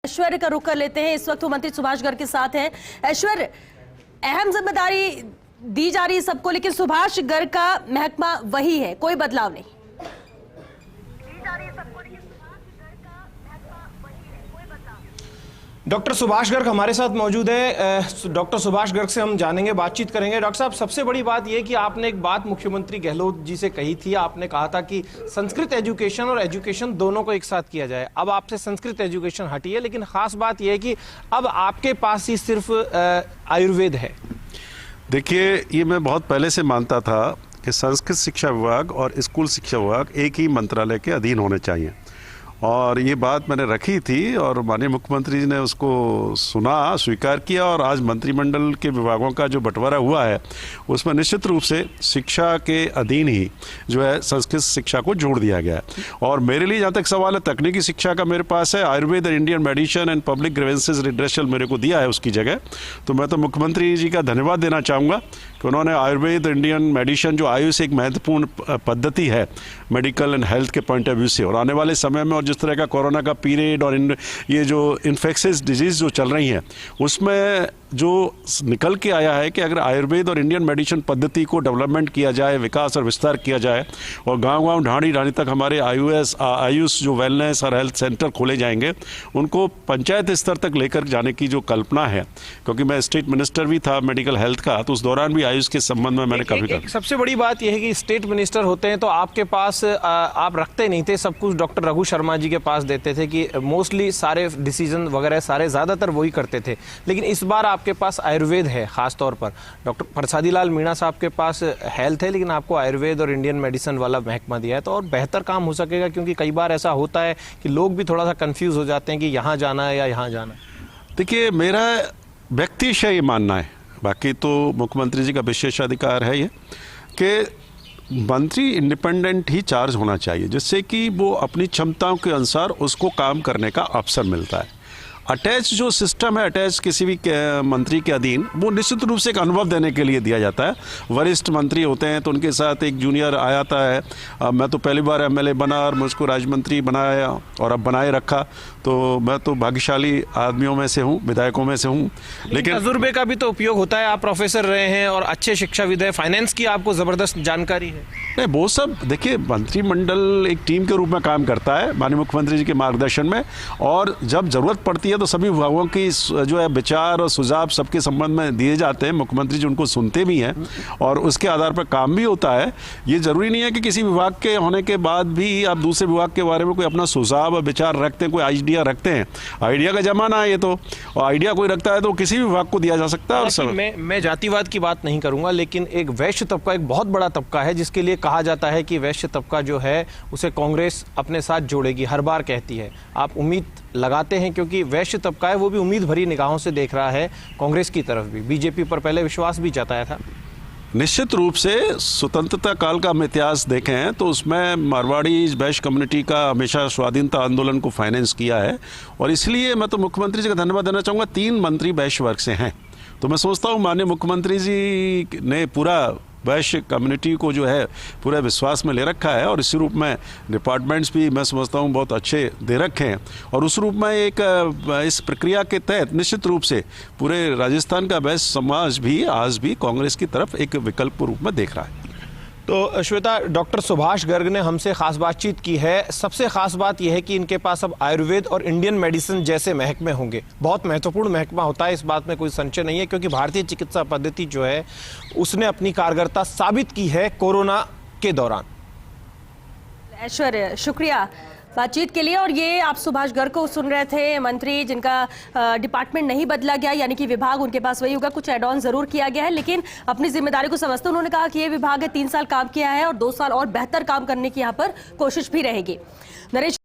ऐश्वर्य का रुख कर लेते हैं। इस वक्त वो मंत्री सुभाष गर्ग के साथ हैं। ऐश्वर्य, अहम जिम्मेदारी दी जा रही है सबको, लेकिन सुभाष गर्ग का महकमा वही है, कोई बदलाव नहीं। डॉक्टर सुभाष गर्ग हमारे साथ मौजूद है। डॉक्टर सुभाष गर्ग से हम जानेंगे, बातचीत करेंगे। डॉक्टर साहब, सबसे बड़ी बात यह कि आपने एक बात मुख्यमंत्री गहलोत जी से कही थी। आपने कहा था कि संस्कृत एजुकेशन और एजुकेशन दोनों को एक साथ किया जाए। अब आपसे संस्कृत एजुकेशन हटी है, लेकिन खास बात यह है कि अब आपके पास ही सिर्फ आयुर्वेद है। देखिए, ये मैं बहुत पहले से मानता था कि संस्कृत शिक्षा विभाग और स्कूल शिक्षा विभाग एक ही मंत्रालय के अधीन होने चाहिए, और ये बात मैंने रखी थी और माननीय मुख्यमंत्री जी ने उसको सुना, स्वीकार किया, और आज मंत्रिमंडल के विभागों का जो बंटवारा हुआ है उसमें निश्चित रूप से शिक्षा के अधीन ही जो है संस्कृत शिक्षा को जोड़ दिया गया है। और मेरे लिए जहाँ तक सवाल है, तकनीकी शिक्षा का मेरे पास है, आयुर्वेद और Indian medicine and public grievances redressal मेरे को दिया है उसकी जगह। तो मैं तो मुख्यमंत्री जी का धन्यवाद देना चाहूँगा कि उन्होंने आयुर्वेद और इंडियन मेडिसिन, जो आयुष एक महत्वपूर्ण पद्धति है मेडिकल एंड हेल्थ के पॉइंट ऑफ व्यू से, और आने वाले समय में और जिस तरह का कोरोना का पीरियड और ये जो इन्फेक्शियस डिजीज जो चल रही हैं उसमें जो निकल के आया है कि अगर आयुर्वेद और इंडियन मेडिसिन पद्धति को डेवलपमेंट किया जाए, विकास और विस्तार किया जाए, और गांव-गांव ढाणी तक हमारे आयुष जो वेलनेस और हेल्थ सेंटर खोले जाएंगे, उनको पंचायत स्तर तक लेकर जाने की जो कल्पना है, क्योंकि मैं स्टेट मिनिस्टर भी था मेडिकल हेल्थ का, तो उस दौरान भी आयुष के संबंध में मैंने काफी कहा। सबसे बड़ी बात यह है कि स्टेट मिनिस्टर होते हैं तो आपके पास आप रखते नहीं थे सब कुछ, डॉक्टर रघु शर्मा जी के पास देते थे कि मोस्टली सारे डिसीजन वगैरह सारे ज़्यादातर वही करते थे। लेकिन इस बार आपके पास आयुर्वेद है, खास तौर पर डॉक्टर प्रसादी लाल मीणा साहब के पास हेल्थ है, लेकिन आपको आयुर्वेद और इंडियन मेडिसिन वाला महकमा दिया है, तो और बेहतर काम हो सकेगा। क्योंकि कई बार ऐसा होता है कि लोग भी थोड़ा सा कंफ्यूज हो जाते हैं कि यहाँ जाना है या यहाँ जाना है। देखिए, मेरा व्यक्तिशय ये मानना है, बाकी तो मुख्यमंत्री जी का विशेषाधिकार है ये, कि मंत्री इंडिपेंडेंट ही चार्ज होना चाहिए, जिससे कि वो अपनी क्षमताओं के अनुसार उसको काम करने का अवसर मिलता है। अटैच जो सिस्टम है, अटैच किसी भी मंत्री के अधीन, वो निश्चित रूप से एक अनुभव देने के लिए दिया जाता है। वरिष्ठ मंत्री होते हैं तो उनके साथ एक जूनियर आ जाता है। मैं तो पहली बार एमएलए बना और मुझको राज्यमंत्री बनाया और अब बनाए रखा, तो मैं तो भाग्यशाली आदमियों में से हूँ, विधायकों में से हूँ। लेकिन तजुर्बे का भी तो उपयोग होता है। आप प्रोफेसर रहे हैं और अच्छे शिक्षाविद हैं, फाइनेंस की आपको ज़बरदस्त जानकारी है। नहीं, वो सब देखिए, मंत्रिमंडल एक टीम के रूप में काम करता है माननीय मुख्यमंत्री जी के मार्गदर्शन में, और जब जरूरत पड़ती है तो सभी विभागों की जो है विचार और सुझाव सबके संबंध में दिए जाते हैं। मुख्यमंत्री जी उनको सुनते भी हैं और उसके आधार पर काम भी होता है। ये जरूरी नहीं है कि किसी विभाग के होने के बाद भी आप दूसरे विभाग के बारे में कोई अपना सुझाव और विचार रखते हैं, कोई आइडिया रखते हैं। आइडिया का जमाना है ये तो, और आइडिया कोई रखता है तो किसी भी विभाग को दिया जा सकता है। और मैं जातिवाद की बात नहीं करूंगा, लेकिन एक वैश्य तबका एक बहुत बड़ा तबका है, जिसके लिए कहा जाता है कि वैश्य तबका जो है उसे कांग्रेस अपने साथ जोड़ेगी, हर बार कहती है। आप उम्मीद लगाते हैं, क्योंकि वैश्य तबका है वो भी उम्मीद भरी निगाहों से देख रहा है कांग्रेस की तरफ भी, बीजेपी पर पहले विश्वास भी जताया था। निश्चित रूप से स्वतंत्रता काल का हम इतिहास देखें तो उसमें मारवाड़ी वैश्य कम्युनिटी का हमेशा स्वाधीनता आंदोलन को फाइनेंस किया है, और इसलिए मैं तो मुख्यमंत्री जी का धन्यवाद देना चाहूँगा। 3 मंत्री वैश्य वर्ग से हैं, तो मैं सोचता हूँ माननीय मुख्यमंत्री जी ने पूरा वैश्य कम्युनिटी को जो है पूरे विश्वास में ले रखा है, और इसी रूप में डिपार्टमेंट्स भी मैं समझता हूँ बहुत अच्छे दे रखे हैं, और उस रूप में एक इस प्रक्रिया के तहत निश्चित रूप से पूरे राजस्थान का वैश्य समाज भी आज भी कांग्रेस की तरफ एक विकल्प के रूप में देख रहा है। तो श्वेता, डॉक्टर सुभाष गर्ग ने हमसे खास बातचीत की है। सबसे खास बात यह है कि इनके पास अब आयुर्वेद और इंडियन मेडिसिन जैसे महकमे होंगे। बहुत महत्वपूर्ण महकमा होता है, इस बात में कोई संशय नहीं है, क्योंकि भारतीय चिकित्सा पद्धति जो है उसने अपनी कारगरता साबित की है कोरोना के दौरान। ऐश्वर्य, शुक्रिया बातचीत के लिए। और ये आप सुभाष गर्ग को सुन रहे थे, मंत्री जिनका डिपार्टमेंट नहीं बदला गया, यानी कि विभाग उनके पास वही होगा, कुछ एड ऑन जरूर किया गया है, लेकिन अपनी जिम्मेदारी को समझते उन्होंने कहा कि ये विभाग 3 साल काम किया है और 2 साल और बेहतर काम करने की यहाँ पर कोशिश भी रहेगी। नरेश।